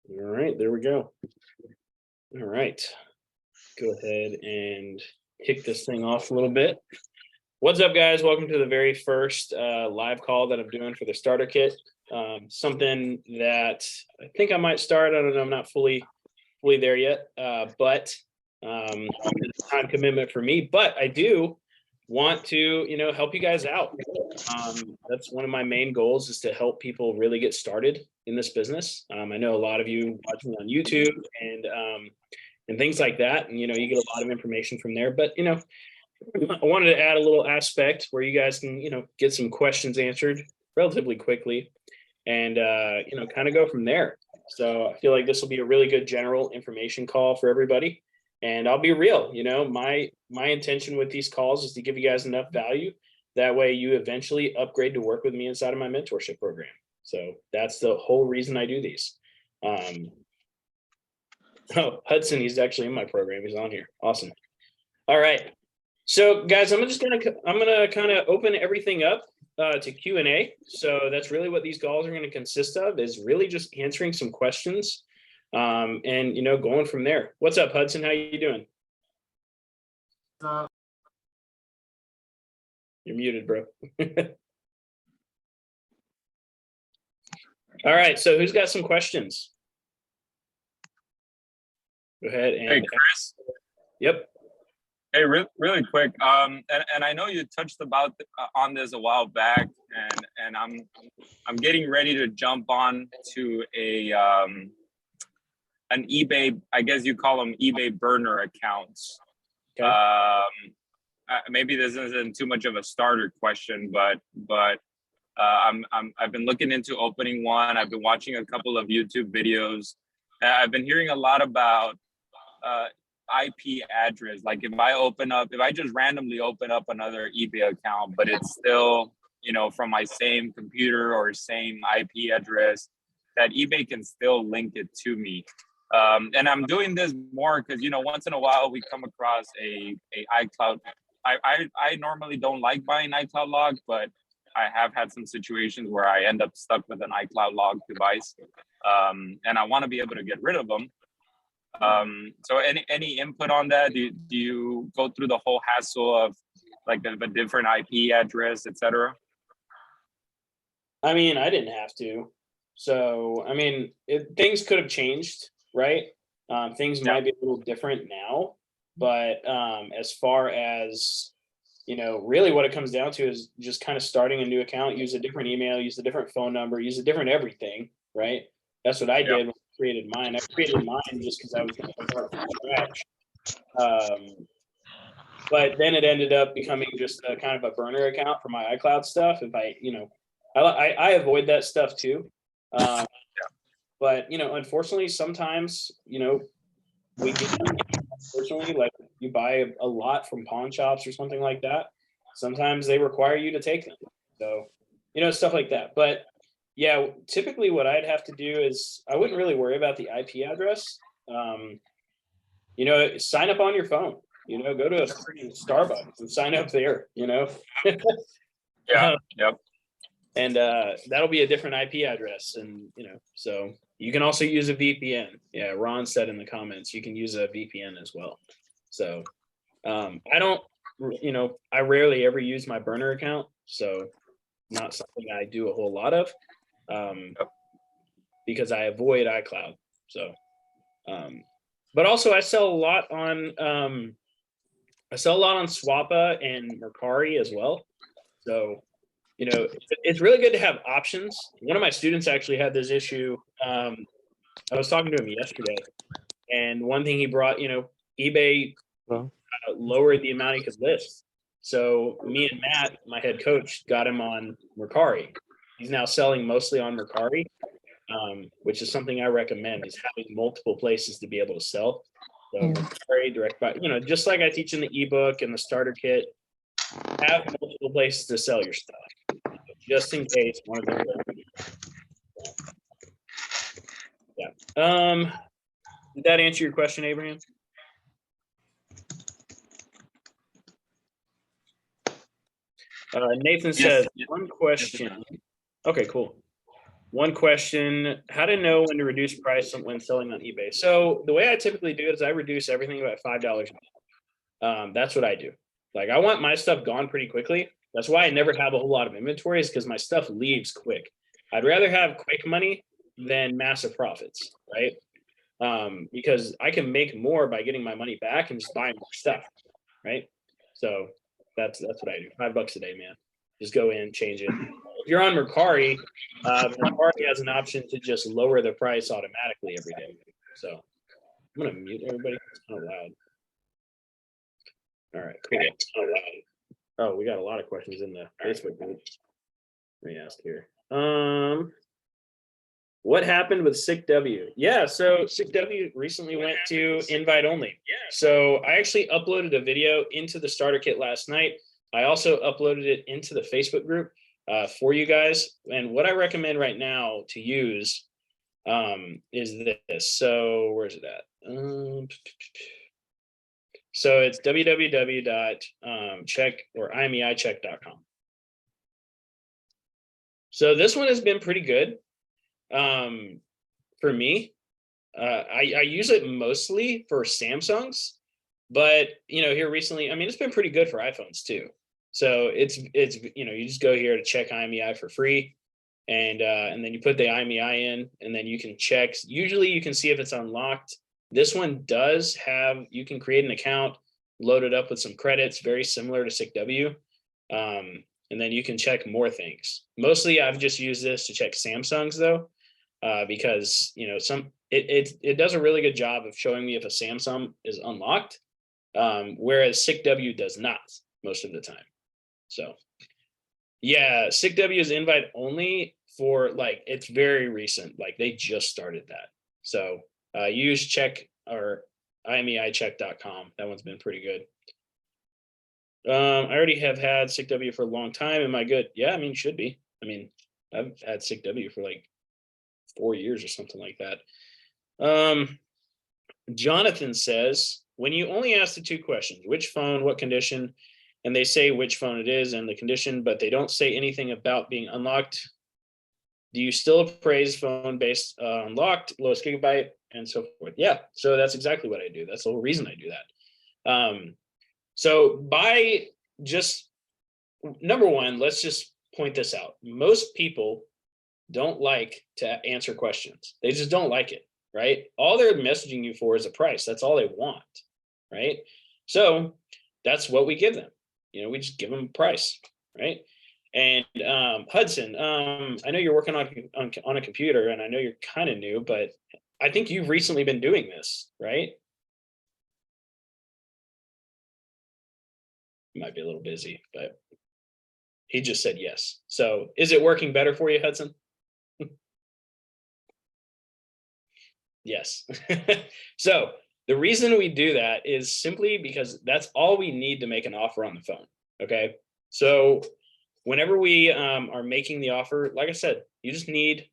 All right, there we go. All right, go ahead and kick this thing off a little bit. What's up, guys? Welcome to the very first live call that I'm doing for the starter kit. Something that I think I might start. I don't know. I'm not fully there yet, but it's a time commitment for me. But I do want to, help you guys out. That's one of my main goals, is to help people really get started in this business. I know a lot of you watch me on YouTube and things like that, and you get a lot of information from there. But I wanted to add a little aspect where you guys can get some questions answered relatively quickly, and kind of go from there. So I feel like this will be a really good general information call for everybody. And I'll be real, my intention with these calls is to give you guys enough value. That way you eventually upgrade to work with me inside of my mentorship program. So that's the whole reason I do these. Oh, Hudson, he's actually in my program. He's on here. Awesome. All right. So guys, I'm gonna kind of open everything up to Q&A. So that's really what these calls are going to consist of, is really just answering some questions. And going from there. What's up, Hudson? How you doing? You're muted, bro. All right, so who's got some questions? Go ahead and hey, Chris. Yep. Hey, really quick. And I know you touched on this a while back, and I'm getting ready to jump on to an eBay, I guess you call them eBay burner accounts. Okay. Maybe this isn't too much of a starter question, but I've been looking into opening one. I've been watching a couple of YouTube videos. I've been hearing a lot about IP address. Like if I just randomly open up another eBay account, but it's still, from my same computer or same IP address, that eBay can still link it to me. And I'm doing this more because, once in a while we come across a iCloud. I normally don't like buying iCloud logs, but I have had some situations where I end up stuck with an iCloud log device. And I want to be able to get rid of them. So any input on that? Do you go through the whole hassle of like a different IP address, etc.? I mean, I didn't have to. So, I mean, things could have changed, right? Things might be a little different now, but as far as, really what it comes down to is just kind of starting a new account, use a different email, use a different phone number, use a different everything, right? That's what I did when I created mine. I created mine just because I was going to start from scratch. But then it ended up becoming just a kind of a burner account for my iCloud stuff. If I avoid that stuff too. But unfortunately, sometimes we get, unfortunately, like you buy a lot from pawn shops or something like that. Sometimes they require you to take them, so stuff like that. But yeah, typically what I'd have to do is I wouldn't really worry about the IP address. Sign up on your phone. Go to a freaking Starbucks and sign up there. Yep. And that'll be a different IP address, and so you can also use a VPN. Yeah, Ron said in the comments you can use a VPN as well. So I don't, I rarely ever use my burner account, so not something I do a whole lot of, because I avoid iCloud. So, but also I sell a lot on Swappa and Mercari as well. So it's really good to have options. One of my students actually had this issue. I was talking to him yesterday, and one thing he brought, eBay lowered the amount he could list. So me and Matt, my head coach, got him on Mercari. He's now selling mostly on Mercari, which is something I recommend, is having multiple places to be able to sell. So Mercari, direct buy, just like I teach in the ebook and the starter kit, have multiple places to sell your stuff, just in case one of them. Yeah. Did that answer your question, Abraham? Nathan says, one question. Okay, cool. One question, how to know when to reduce price when selling on eBay. So the way I typically do it is I reduce everything about $5. That's what I do. Like I want my stuff gone pretty quickly. That's why I never have a whole lot of inventory, is because my stuff leaves quick. I'd rather have quick money than massive profits, right? Because I can make more by getting my money back and just buying more stuff, right? So that's what I do. $5 a day, man. Just go in, change it. If you're on Mercari, Mercari has an option to just lower the price automatically every day. So I'm gonna mute everybody. It's kind of loud. All right, cool. Oh, we got a lot of questions in the Facebook group. Let me ask here. What happened with Sick W? Yeah, so Sick W recently went to invite only. So I actually uploaded a video into the starter kit last night. I also uploaded it into the Facebook group for you guys. And what I recommend right now to use is this. So where's it at? So it's www.check.com. So this one has been pretty good for me. I use it mostly for Samsungs, but here recently, I mean, it's been pretty good for iPhones too. So it's you just go here to check IMEI for free, and then you put the IMEI in, and then you can check. Usually, you can see if it's unlocked. This one does have. You can create an account, load it up with some credits, very similar to SickW. And then you can check more things. Mostly, I've just used this to check Samsungs though, because it does a really good job of showing me if a Samsung is unlocked, whereas SickW does not most of the time. So yeah, SickW is invite only for it's very recent. Like they just started that. So use check or IMEIcheck.com. That one's been pretty good. I already have had SickW for a long time. Am I good? Yeah, I mean, should be. I mean, I've had SickW for like 4 years or something like that. Jonathan says, when you only ask the 2 questions, which phone, what condition, and they say which phone it is and the condition, but they don't say anything about being unlocked, do you still appraise phone based on locked, lowest gigabyte, and so forth? Yeah, so that's exactly what I do. That's the whole reason I do that. So by just number one, let's just point this out. Most people don't like to answer questions. They just don't like it, right? All they're messaging you for is a price. That's all they want, right? So that's what we give them. We just give them a price, right? And Hudson, I know you're working on a computer, and I know you're kind of new, but I think you've recently been doing this, right? You might be a little busy, but he just said yes. So is it working better for you, Hudson? Yes. So the reason we do that is simply because that's all we need to make an offer on the phone. Okay. So whenever we are making the offer, like I said, you just need,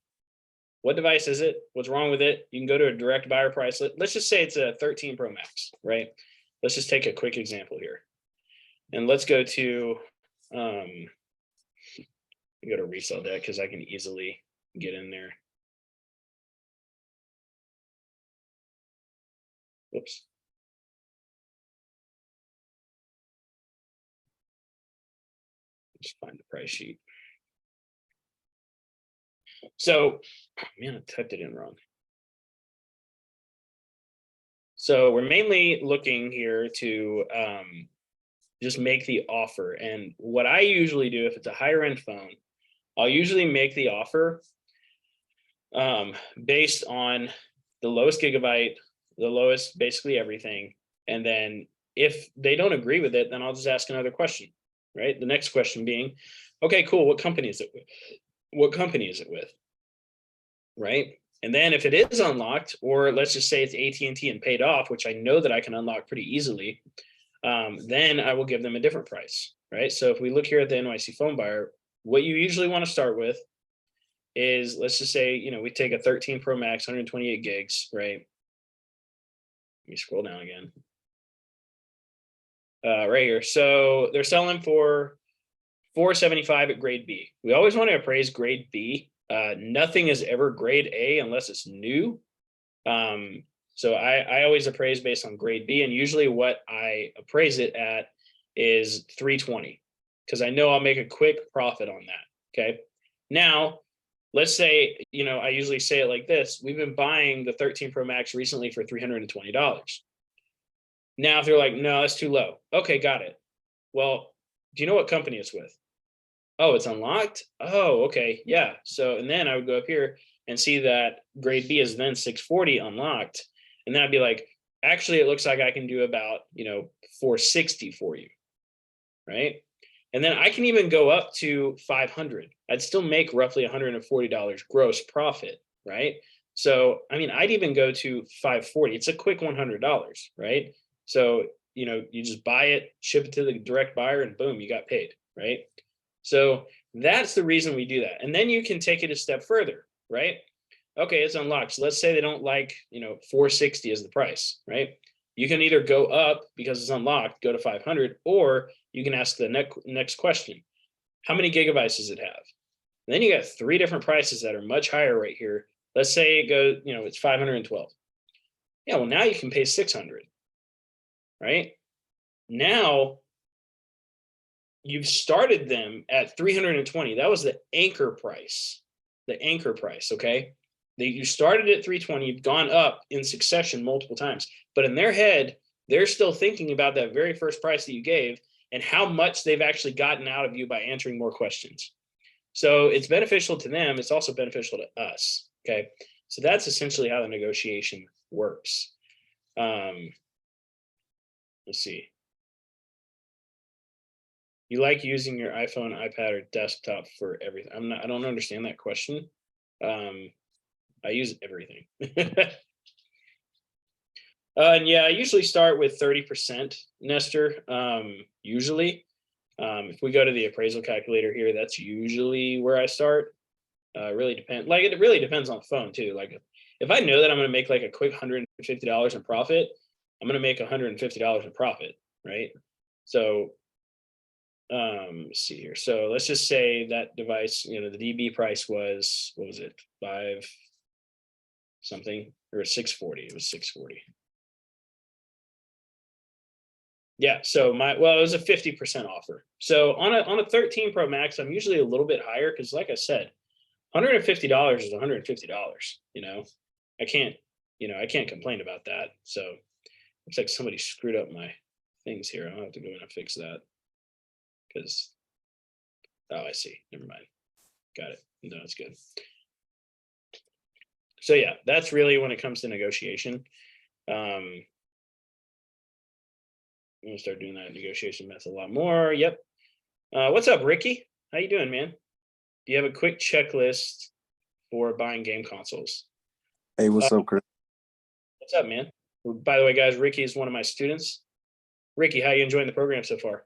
what device is it? What's wrong with it? You can go to a direct buyer price. Let's just say it's a 13 Pro Max, right? Let's just take a quick example here. And let's go to, go to resale deck because I can easily get in there. Whoops. Just find the price sheet. So, man, I typed it in wrong. So we're mainly looking here to just make the offer. And what I usually do, if it's a higher end phone, I'll usually make the offer based on the lowest gigabyte, the lowest basically everything. And then if they don't agree with it, then I'll just ask another question, right? The next question being, okay, cool. What company is it with? What company is it with? Right? And then if it is unlocked, or let's just say it's AT&T and paid off, which I know that I can unlock pretty easily, then I will give them a different price, right? So if we look here at the NYC phone buyer, what you usually want to start with is, let's just say, we take a 13 Pro Max, 128 gigs, right? Let me scroll down again. Right here. So they're selling for $475 at grade B. We always want to appraise grade B Nothing is ever grade A unless it's new. So I always appraise based on grade B, and usually what I appraise it at is 320 because I know I'll make a quick profit on that. Okay. Now, let's say, I usually say it like this. We've been buying the 13 Pro Max recently for $320. Now, if they're like, no, that's too low. Okay, got it. Well, do you know what company it's with? Oh, it's unlocked? Oh, okay. Yeah. So, and then I would go up here and see that grade B is then 640 unlocked. And then I'd be like, actually, it looks like I can do about, 460 for you. Right. And then I can even go up to 500. I'd still make roughly $140 gross profit. Right. So, I mean, I'd even go to 540. It's a quick $100. Right. So, you just buy it, ship it to the direct buyer, and boom, you got paid. Right. So that's the reason we do that. And then you can take it a step further, right? Okay, it's unlocked. So let's say they don't like, 460 as the price, right? You can either go up because it's unlocked, go to 500, or you can ask the next question. How many gigabytes does it have? And then you got 3 different prices that are much higher right here. Let's say it goes, it's 512. Yeah, well, now you can pay 600, right? Now you've started them at 320. That was the anchor price. The anchor price, okay? You started at 320, you've gone up in succession multiple times. But in their head, they're still thinking about that very first price that you gave and how much they've actually gotten out of you by answering more questions. So it's beneficial to them. It's also beneficial to us, okay? So that's essentially how the negotiation works. Let's see. You like using your iPhone, iPad, or desktop for everything? I don't understand that question. I use everything. And yeah, I usually start with 30%, Nestor. Usually, if we go to the appraisal calculator here, that's usually where I start. Really depends. Like it really depends on the phone too. Like if I know that I'm going to make like a quick $150 in profit, I'm going to make $150 in profit, right? So let's see here. So let's just say that device, the DB price was, what was it, 5 something, or 640? It was 640. Yeah. So it was a 50% offer. So on a 13 Pro Max, I'm usually a little bit higher because, like I said, $150 is $150. I can't complain about that. So looks like somebody screwed up my things here. I'll have to go in and fix that because, oh, I see. Never mind. Got it. No, it's good. So yeah, that's really when it comes to negotiation. I'm gonna start doing that negotiation method a lot more. Yep. What's up, Ricky? How you doing, man? Do you have a quick checklist for buying game consoles? Hey, what's up, Chris? What's up, man? By the way, guys, Ricky is one of my students. Ricky, how you enjoying the program so far?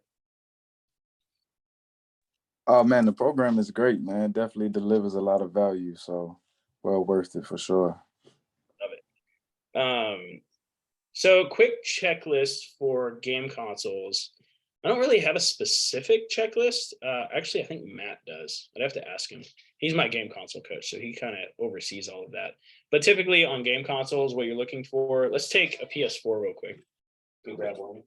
Oh man, the program is great, man. Definitely delivers a lot of value. So well worth it for sure. Love it. So quick checklist for game consoles. I don't really have a specific checklist. Actually, I think Matt does. I'd have to ask him. He's my game console coach, so he kind of oversees all of that. But typically on game consoles, what you're looking for, let's take a PS4 real quick. Go grab one.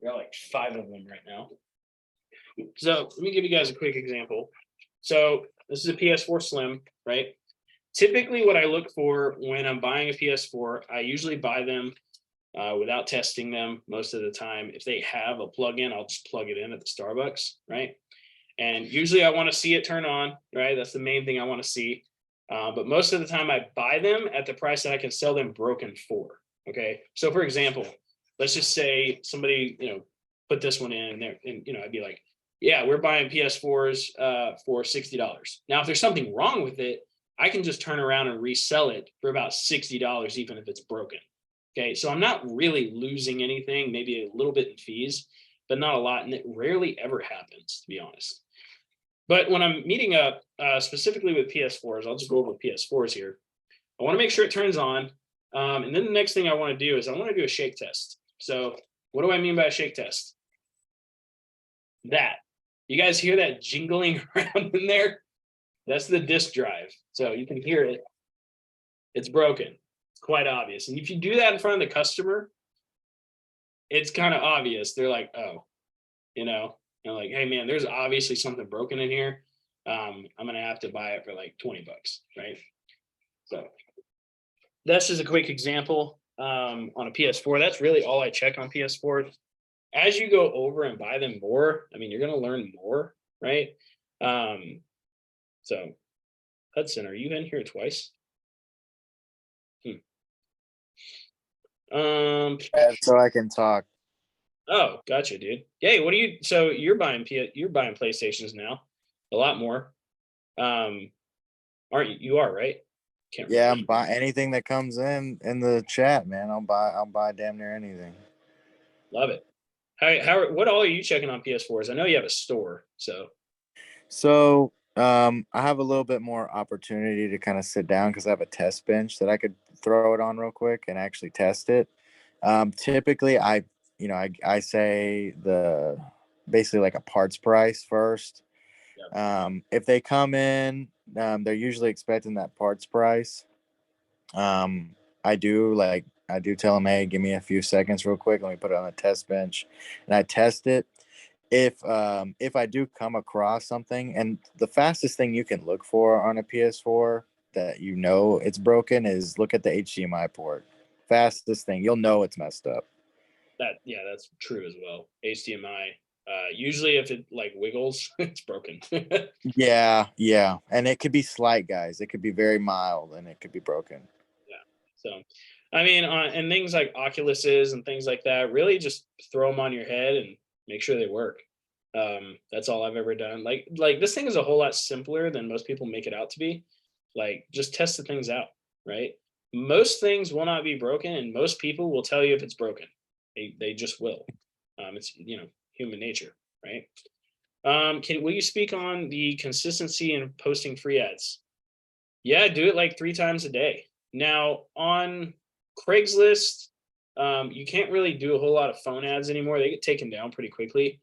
We got like 5 of them right now. So let me give you guys a quick example. So this is a PS4 Slim, right? Typically what I look for when I'm buying a PS4, I usually buy them without testing them most of the time. If they have a plug-in, I'll just plug it in at the Starbucks, right? And usually I want to see it turn on, right? That's the main thing I want to see. But most of the time I buy them at the price that I can sell them broken for, okay? So for example, let's just say somebody, put this one in there and, I'd be like, yeah, we're buying PS4s for $60. Now, if there's something wrong with it, I can just turn around and resell it for about $60, even if it's broken. Okay, so I'm not really losing anything, maybe a little bit in fees, but not a lot. And it rarely ever happens, to be honest. But when I'm meeting up specifically with PS4s, I'll just go over PS4s here. I want to make sure it turns on. And then the next thing I want to do is I want to do a shake test. So what do I mean by a shake test? That. You guys hear that jingling around in there? That's the disk drive. So you can hear it. It's broken. It's quite obvious. And if you do that in front of the customer, it's kind of obvious. They're like, oh, they're like, hey man, there's obviously something broken in here. I'm gonna have to buy it for like $20, right? So that's just a quick example on a PS4. That's really all I check on PS4. As you go over and buy them more, I mean, you're gonna learn more, right? So Hudson, are you in here twice? So I can talk. Oh, gotcha, dude. Hey, what do you? So you're buying PlayStations now, a lot more. Aren't you? You are, right? Can't yeah, I'm buy anything that comes in the chat, man. I'll buy damn near anything. Love it. How what all are you checking on PS4s? I know you have a store, so. I have a little bit more opportunity to kind of sit down because I have a test bench that I could throw it on real quick and actually test it. Typically, I say basically like a parts price first. Yep. If they come in, they're usually expecting that parts price. I do tell them, hey, give me a few seconds real quick. Let me put it on a test bench, and I test it. If I do come across something, and the fastest thing you can look for on a PS4 that it's broken is look at the HDMI port. Fastest thing, you'll know it's messed up. That's true as well. HDMI. Usually if it like wiggles, it's broken. yeah. And it could be slight, guys. It could be very mild and it could be broken. Yeah. So, I mean, and things like Oculuses and things like that, really just throw them on your head and make sure they work. That's all I've ever done. Like this thing is a whole lot simpler than most people make it out to be. Like, just test the things out, right? Most things will not be broken, and most people will tell you if it's broken. They just will. It's human nature, right? Will you speak on the consistency in posting free ads? Yeah, do it like 3 times a day. Now on Craigslist, you can't really do a whole lot of phone ads anymore. They get taken down pretty quickly.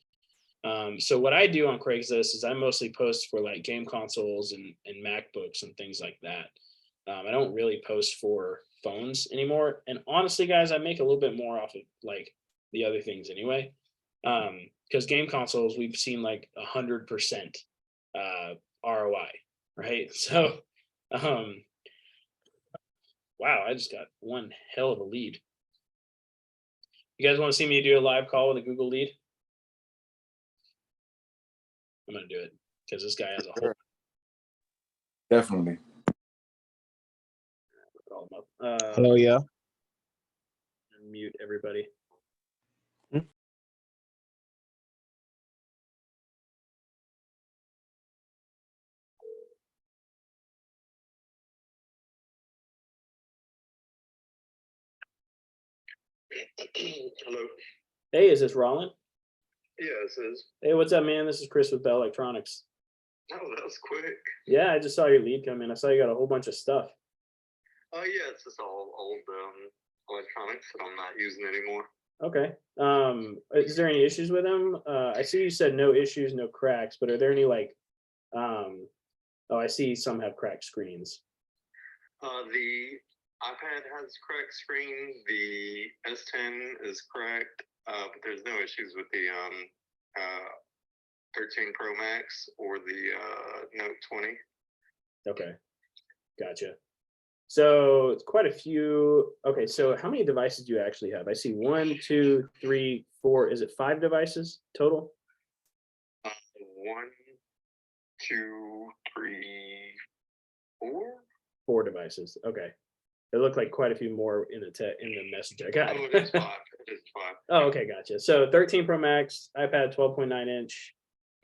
So what I do on Craigslist is I mostly post for like game consoles and MacBooks and things like that. I don't really post for phones anymore. And honestly, guys, I make a little bit more off of like the other things anyway. Because game consoles, we've seen like 100% ROI, right? So, wow, I just got one hell of a lead. You guys want to see me do a live call with a Google lead? I'm gonna do it because this guy has a whole. Definitely. Hello, yeah. Mute everybody. Hello. Hey, is this Rollin? Yeah, this is. Hey, what's up, man? This is Chris with Bell Electronics. Oh, that was quick. Yeah, I just saw your lead come in. I saw you got a whole bunch of stuff. Oh, yeah, it's just all old electronics that I'm not using anymore. Okay. Is there any issues with them? I see you said no issues, no cracks, but are there any like, I see some have cracked screens. The iPad has cracked screens. The S10 is cracked, but there's no issues with the 13 Pro Max or the Note 20. Okay, gotcha. So it's quite a few. Okay, so how many devices do you actually have? I see 1, 2, 3, 4. Is it 5 devices total? 1, 2, 3, 4. 4 devices. Okay. It looked like quite a few more in the message I got. Oh, it is 5. It is 5. Oh, okay, gotcha. So 13 Pro Max, iPad 12.9 inch,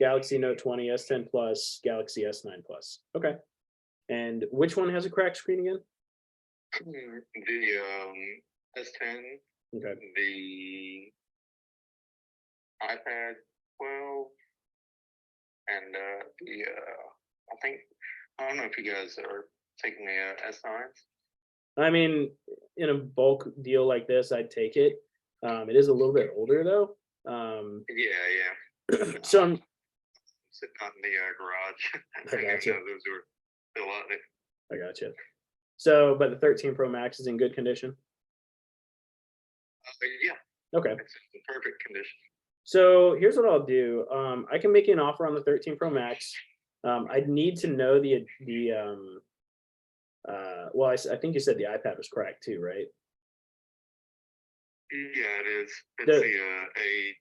Galaxy Note 20, S10 Plus, Galaxy S9 Plus. Okay. And which one has a cracked screen again? The S10. Okay. The iPad 12, and I don't know if you guys are taking the S9s. I mean, in a bulk deal like this, I'd take it. It is a little bit older though. Yeah. So sitting out in the garage. I didn't gotcha. know those were still out there. I gotcha. So, but the 13 Pro Max is in good condition. Yeah, Okay. it's in perfect condition. So here's what I'll do. I can make you an offer on the 13 Pro Max. I'd need to know well, I think you said the iPad was cracked too, right? Yeah, it is. It's The-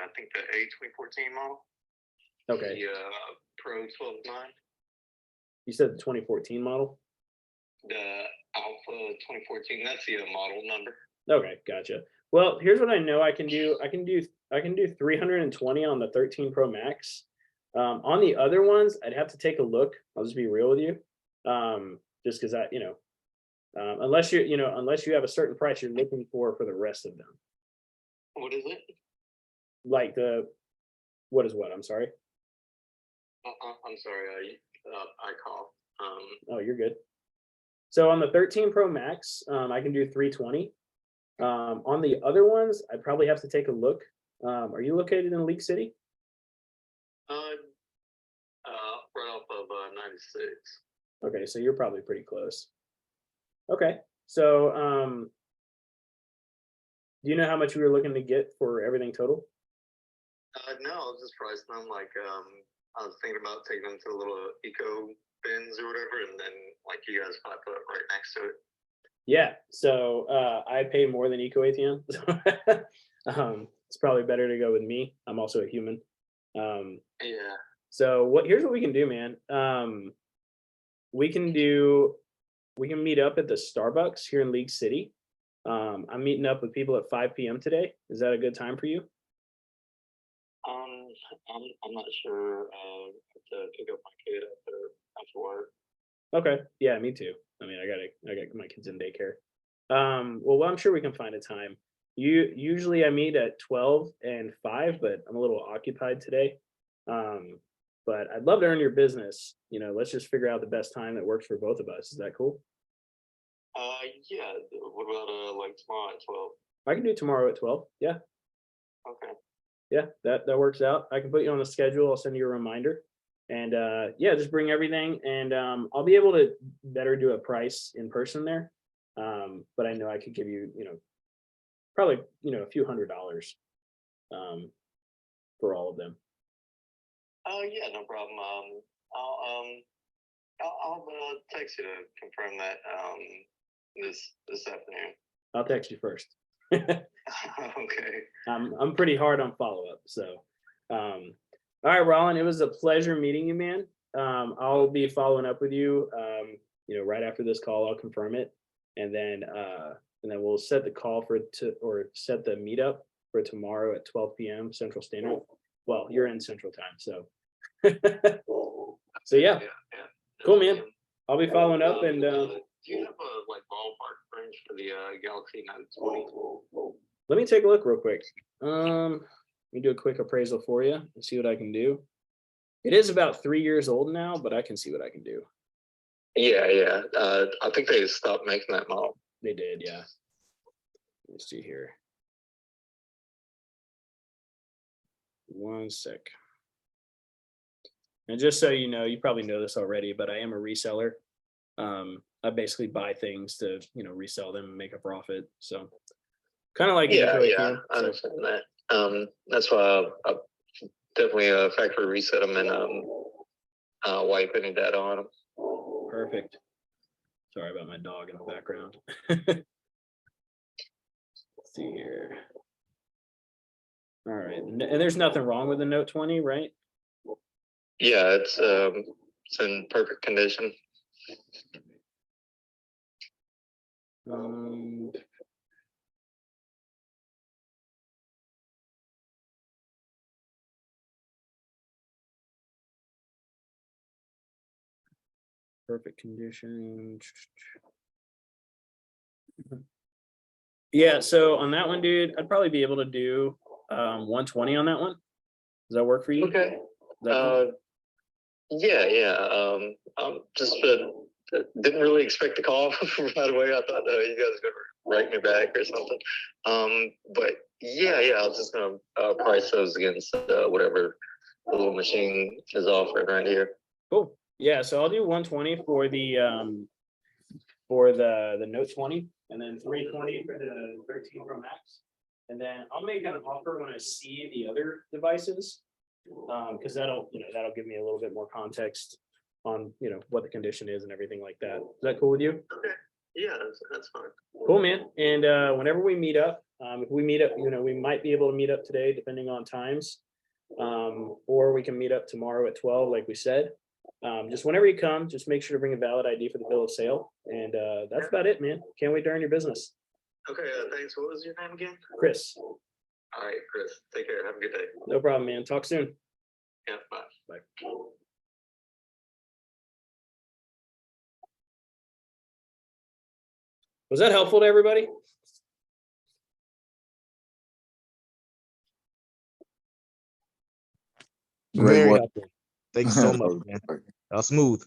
I think the A 2014 model. Okay. The Pro 12.9. You said the 2014 model? The Alpha 2014. That's the model number. Okay, gotcha. Well, here's what I know I can do. I can do 320 on the 13 Pro Max. On the other ones, I'd have to take a look. I'll just be real with you. Just because unless you have a certain price you're looking for the rest of them. What is it? Like what is what? I'm sorry. I'm sorry. I call. Oh, you're good. So on the 13 Pro Max, I can do 320. On the other ones, I'd probably have to take a look. Are you located in League City? Right off of 96. Okay, so you're probably pretty close. Okay, so do you know how much you were looking to get for everything total? No, I was just pricing them like I was thinking about taking them to the little eco bins or whatever, and then like you guys probably put it right next to it. Yeah, so I pay more than Eco ATM. It's probably better to go with me. I'm also a human. Yeah. So here's what we can do, man. We can meet up at the Starbucks here in League City. I'm meeting up with people at 5 p.m. today. Is that a good time for you? I'm not sure. I have to pick up my kid after work. Okay. Yeah, me too. I mean, I got my kids in daycare. Well, I'm sure we can find a time. Usually I meet at 12 and 5, but I'm a little occupied today. But I'd love to earn your business. Let's just figure out the best time that works for both of us. Is that cool? Yeah. What about like tomorrow at 12? I can do tomorrow at 12. Yeah. Okay. Yeah, that works out. I can put you on the schedule. I'll send you a reminder. And yeah, just bring everything, and I'll be able to better do a price in person there. But I know I could give you, probably a few $100s for all of them. Yeah, no problem. I'll text you to confirm that this afternoon. I'll text you first. Okay. I'm pretty hard on follow-up. So all right, Rollin, it was a pleasure meeting you, man. I'll be following up with you right after this call. I'll confirm it, and then we'll set the call set the meetup for tomorrow at 12 p.m. Central Standard. Well, you're in Central Time, so so yeah. Cool, man. I'll be following up, and do you have a like ballpark range for the Galaxy Note 20? let me take a look real quick. Let me do a quick appraisal for you and see what I can do. It is about 3 years old now, but I can see what I can do. Yeah. I think they stopped making that model. They did, yeah. Let's see here. One sec. And just so you know, you probably know this already, but I am a reseller. I basically buy things to, resell them and make a profit. So kind of like Yeah, Eco I ATM, so. understand that. That's why I definitely factory reset them and wipe any data on them. Perfect. Sorry about my dog in the background. Let's see here. All right, and there's nothing wrong with the Note 20, right? Yeah, it's in perfect condition. Perfect condition. Yeah, so on that one, dude, I'd probably be able to do 120 on that one. Does that work for you? Okay. Is that cool? Yeah. Just didn't really expect the call right away. I thought you guys were gonna write me back or something. But yeah, I was just gonna price those against whatever the little machine is offering right here. Cool. Yeah, so I'll do 120 for the Note 20, and then 320 for the 13 Pro Max. And then I'll make an offer when I see the other devices, because that'll give me a little bit more context on what the condition is and everything like that. Is that cool with you? Okay. Yeah, that's fine. Cool, man. And whenever we meet up, if we meet up, we might be able to meet up today depending on times, or we can meet up tomorrow at 12, like we said. Just whenever you come, just make sure to bring a valid ID for the bill of sale. And that's about it, man. Can't wait to earn your business. Okay, thanks. What was your name again? Chris. All right, Chris. Take care. Have a good day. No problem, man. Talk soon. Yeah, bye. Bye. Was that helpful to everybody? Great Very work. helpful. Thank you so much, man. Smooth.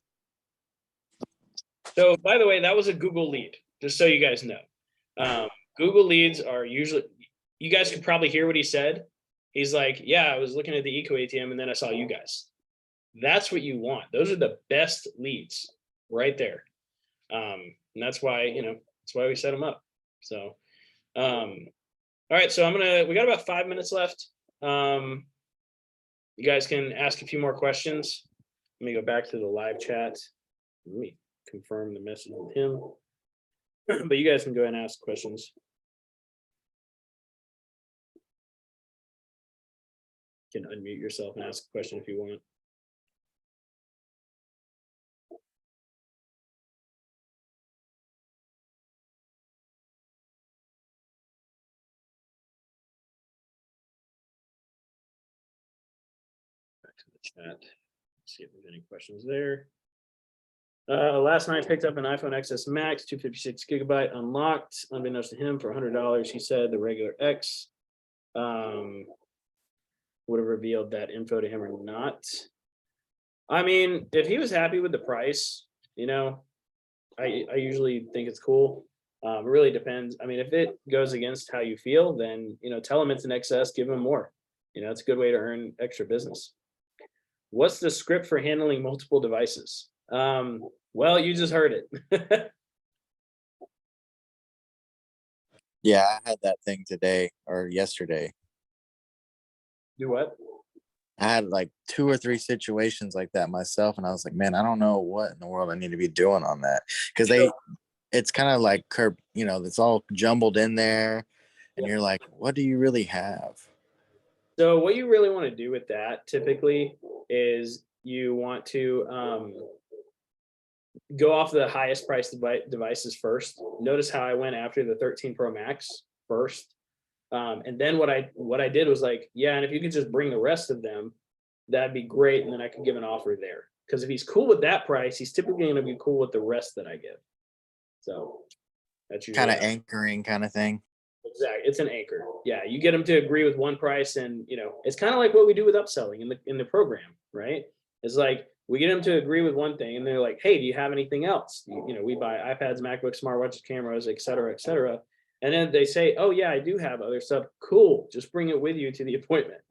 So, by the way, that was a Google lead, just so you guys know. Google leads are usually, you guys could probably hear what he said. He's like, yeah, I was looking at the Eco ATM and then I saw you guys. That's what you want. Those are the best leads right there. And that's why, that's why we set them up. So, all right. So we got about 5 minutes left. You guys can ask a few more questions. Let me go back to the live chat. Let me confirm the message with him. But you guys can go ahead and ask questions. You can unmute yourself and ask a question if you want. Back to the chat. See if there's any questions there. Last night I picked up an iPhone XS Max, 256 gigabyte unlocked, unbeknownst to him, for $100. He said the regular X would have revealed that info to him or not. I mean, if he was happy with the price, I usually think it's cool. It really depends. I mean, if it goes against how you feel, then tell him it's an XS, give him more. It's a good way to earn extra business. What's the script for handling multiple devices? Well, you just heard it. Yeah, I had that thing today or yesterday. Do what? I had like 2 or 3 situations like that myself, and I was like, man, I don't know what in the world I need to be doing on that, because it's kind of like it's all jumbled in there, and you're like, what do you really have? So what you really want to do with that typically is you want to go off the highest priced devices first. Notice how I went after the 13 Pro Max first. And then what I did was like, yeah, and if you could just bring the rest of them, that'd be great. And then I could give an offer there. Because if he's cool with that price, he's typically going to be cool with the rest that I give. So that's usually Kind of anchoring kind of thing. Exactly. It's an anchor. Yeah. You get them to agree with one price, and it's kind of like what we do with upselling in the program, right? It's like we get them to agree with one thing, and they're like, hey, do you have anything else? We buy iPads, MacBooks, smartwatches, cameras, et cetera, et cetera. And then they say, oh yeah, I do have other stuff. Cool. Just bring it with you to the appointment.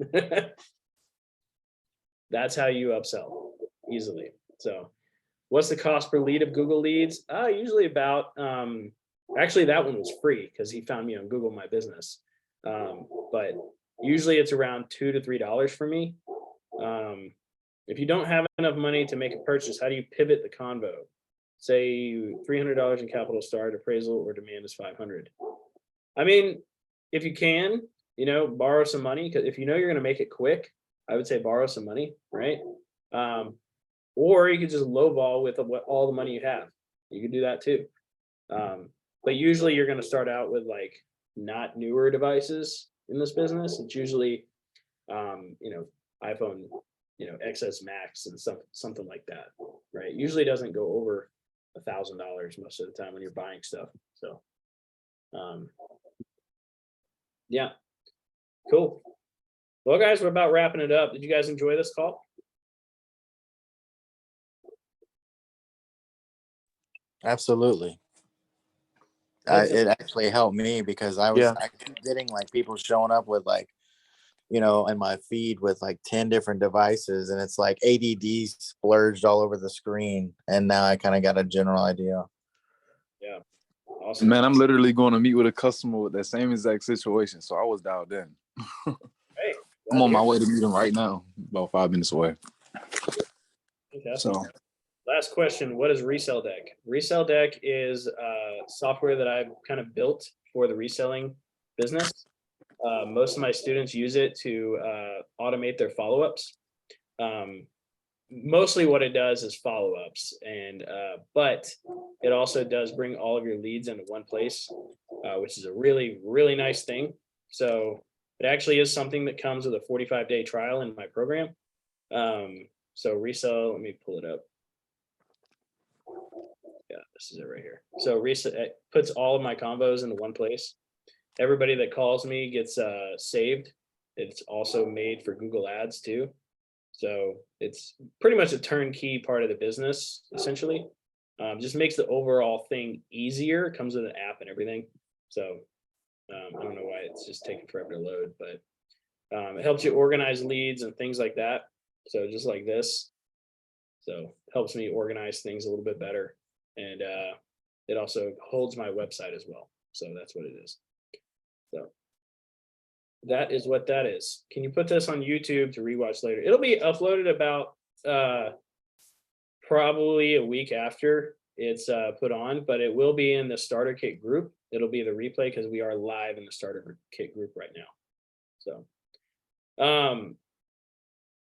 That's how you upsell easily. So what's the cost per lead of Google Leads? Usually about, actually that one was free because he found me on Google My Business. But usually it's around $2 to $3 for me. If you don't have enough money to make a purchase, how do you pivot the convo? Say $300 in capital start, appraisal or demand is 500. I mean, if you can, borrow some money, because if you're going to make it quick, I would say borrow some money, right? Or you could just lowball with all the money you have. You could do that too. But usually you're going to start out with like not newer devices in this business. It's usually, iPhone, XS Max and something like that, right? Usually doesn't go over $1,000 most of the time when you're buying stuff. So, yeah, cool. Well, guys, we're about wrapping it up. Did you guys enjoy this call? Absolutely. It actually helped me because I keep getting like people showing up with like you know, in my feed with like 10 different devices, and it's like ADD splurged all over the screen. And now I kind of got a general idea. Yeah. Awesome. Man, I'm literally going to meet with a customer with that same exact situation. So I was dialed in. Hey, I'm on my way to meet him right now, about 5 minutes away. fantastic. So Last question, what is Resell Deck? Resell Deck is software that I've kind of built for the reselling business. Most of my students use it to automate their follow-ups. Mostly what it does is follow-ups, and but it also does bring all of your leads into one place, which is a really, really nice thing. So it actually is something that comes with a 45-day trial in my program. So Resell, let me pull it up. Yeah, this is it right here. So Resell, it puts all of my combos into one place. Everybody that calls me gets saved. It's also made for Google Ads too. So it's pretty much a turnkey part of the business, essentially. Just makes the overall thing easier. It comes with an app and everything. So I don't know why it's just taking forever to load, but it helps you organize leads and things like that. So just like this. So it helps me organize things a little bit better. And it also holds my website as well. So that's what it is. So that is what that is. Can you put this on YouTube to rewatch later? It'll be uploaded about probably a week after it's put on, but it will be in the starter kit group. It'll be the replay because we are live in the starter kit group right now. So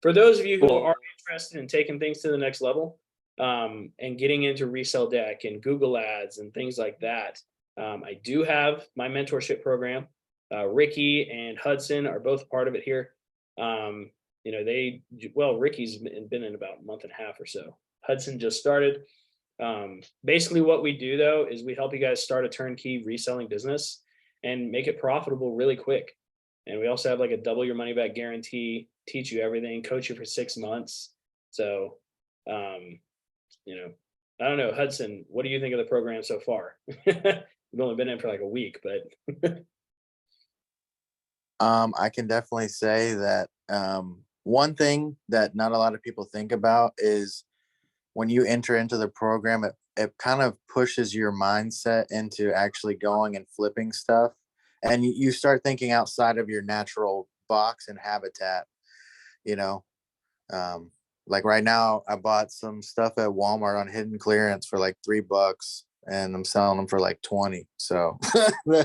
for those of you who are interested in taking things to the next level and getting into Resell Deck and Google Ads and things like that, I do have my mentorship program. Ricky and Hudson are both part of it here. You know, Ricky's been in about a month and a half or so. Hudson just started. Basically what we do though, is we help you guys start a turnkey reselling business and make it profitable really quick. And we also have like a double your money back guarantee, teach you everything, coach you for 6 months. So, you know, I don't know, Hudson, what do you think of the program so far? You've only been in for like a week, but I can definitely say that one thing that not a lot of people think about is when you enter into the program, it kind of pushes your mindset into actually going and flipping stuff. And you start thinking outside of your natural box and habitat, you know. Like right now, I bought some stuff at Walmart on hidden clearance for like $3 and I'm selling them for like 20. So,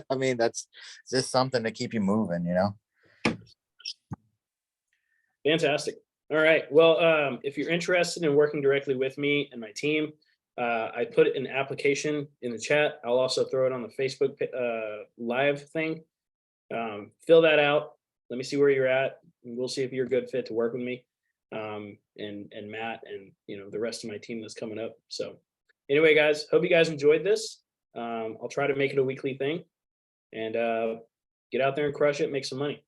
I mean, that's just something to keep you moving, you know? fantastic. All right. Well, if you're interested in working directly with me and my team, I put an application in the chat. I'll also throw it on the Facebook live thing. Fill that out. Let me see where you're at. And we'll see if you're a good fit to work with me. And Matt and, you know, the rest of my team that's coming up. So anyway, guys, hope you guys enjoyed this. I'll try to make it a weekly thing and get out there and crush it, make some money.